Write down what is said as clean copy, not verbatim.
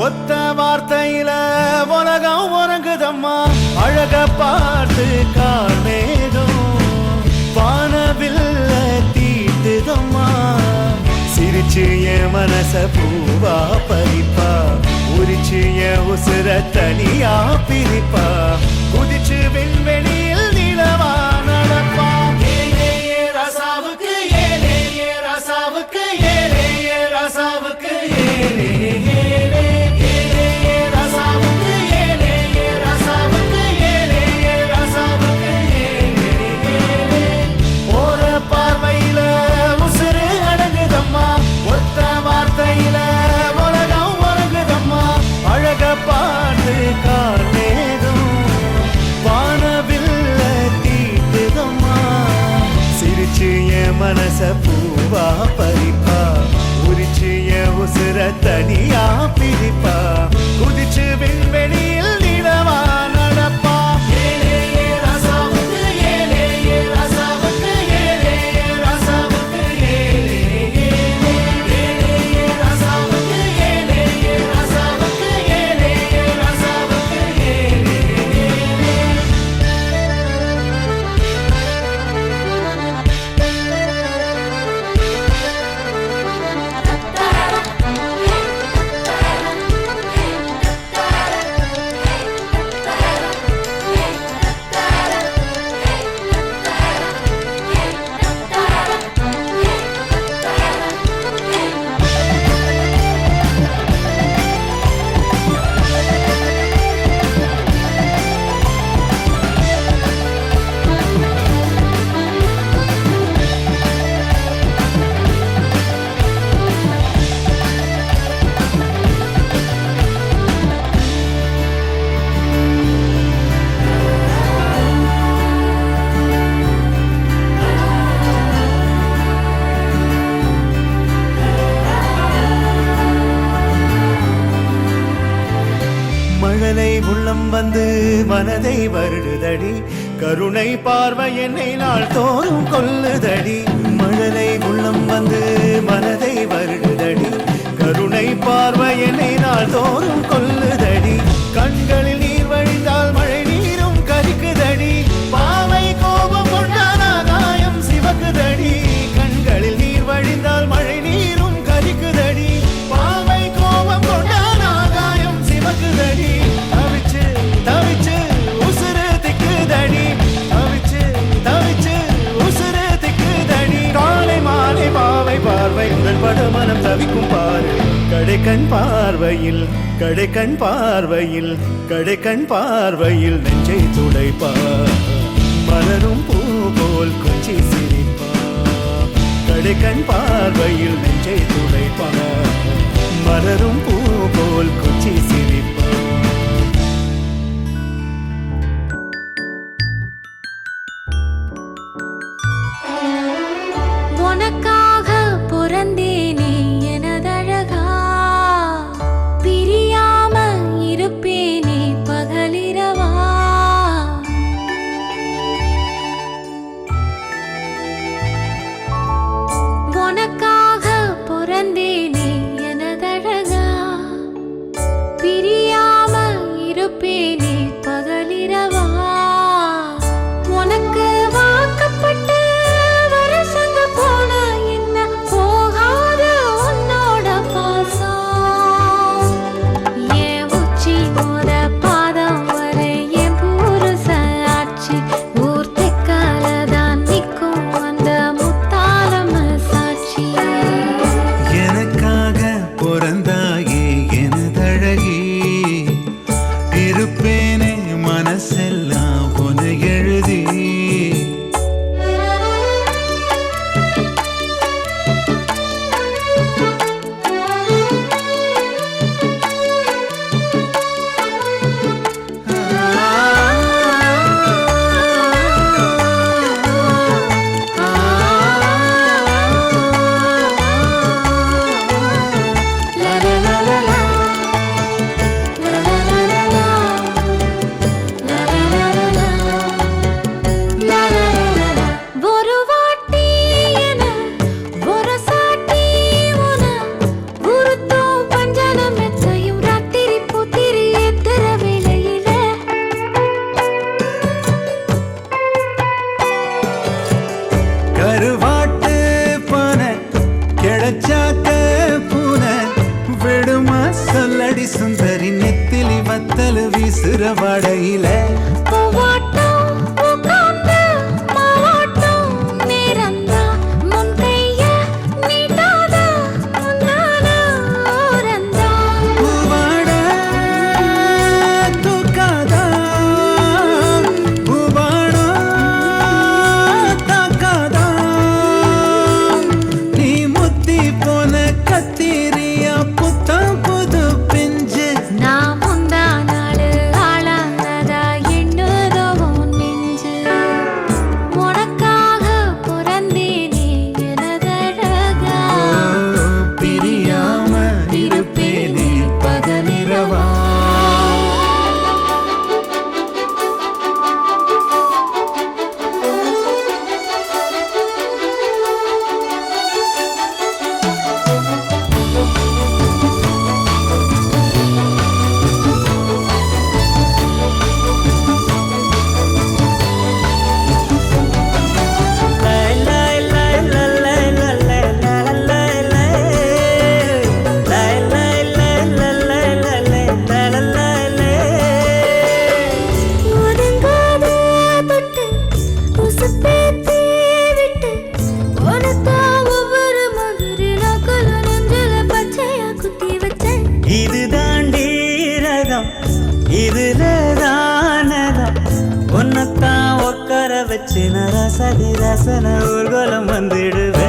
ஒத்த வார்த்தையில உலகம் உறங்குதம்மா அழக பார்த்து கார்மேகம் வானவில்ல தீட்டுதம்மா சிரிச்சு என் மனச பூவா பறிப்பா உரிச்சு என் உசுர தனியா பிரிப்பா குதிச்சு விண்வெளியில் நிலவா நடப்பா ரசாவுக்கு ஏலே ரசாவுக்கு ஏலே ரசாவுக்கு ஏலே மனச பூவா பறிப்பா உரிச்சு என் உசுர தனியா பிரிப்பா குதிச்சு விண்வெளியில் நிலவா நடப்பா ரசாவுக்கு ஏலே ரசாவுக்கு ஏலே ரசாவுக்கு ஏலே ரசாவுக்கு ஏலே ரசாவுக்கு ஏலே ரசாவுக்கு ஏலே மழலை உள்ளம் வந்து மனதை வருடுதடி கருணை பார்வை என்னை நாள் தோறும் கொல்லுதடி மழலை உள்ளம் வந்து மனதை வருடுதடி கருணை பார்வை என்னை நாள் தோறும் கொல்லுதடி கண்களில் நீர் வழிந்தால் மழை நீரும் கரிக்குதடி பாவை கோபம் கொண்டான காயம் சிவக்குதடி கண்களில் நீர் வழிந்தால் மழை நீரும் கரிக்குதடி பாவை கோபம் கொண்டான காயம் சிவக்குதடி தவிச்சு உசுறு திக்குதடி தவிச்சு உசுறு திக்குதடி காலை மாலை பாவை பார்வை உங்கள் பட மனம் தவிக்கும் பாரு கடைக்கண் பார்வையில் கடைக்கண் பார்வையில் கடைக்கண் பார்வையில் நெஞ்சை துடைப்பா மலரும் பூ போல் கொஞ்சி சிரிப்பா கடைக்கண் பார்வையில் நெஞ்சை துடைப்பா மலரும் பூ போல் கொஞ்சி சிரிப்பா உனக்காக பிறந்தேனே எனதழகா பிரியாம இருப்பேனே பகலிரவா உனக்காக பிறந்தேனே எனதழகா பிரியாம இருப்பேனே பகலிரவா உனக்கு வாக்கப்பட்ட ஊர் தெக்காலதான் நிற்கும் அந்த முத்தாலம்ம சாட்சி நினைச்சாக்க பூனை விடுமா சொல்லடி சுந்தரி நெத்திலி வத்தல் வீசுற வடையில பூவாட்டம் பூக்காந்த மாவாட்டம் நேரந்தா முன் கைய நீட்டாத முன்னால ஓரந்தா பூவாட தூக்காதா பூவாடா தாக்காதா நீ முத்தி போன கத்திரியா புத்தம் புது பிஞ்சு நான் முந்தா நாள் ஆளானதா எண்ணுதோ உன் நெஞ்சு உனக்காக பிறந்தேனே எனதழகா பிரியாம இருப்பேனே பகலிரவா ஒதுங்காத தொட்டு உசுப்பேத்தி விட்டு உனக்கா ஒவ்வொரு மதுரில கொல நெஞ்சில பச்சையா குத்தி வச்சேன் இது தாண்டி ரகம் இதுல தானதம் உன்னத்தான் உட்கார வச்சு ரசதி ரசன ஊர்வலம் வந்துடுவேன்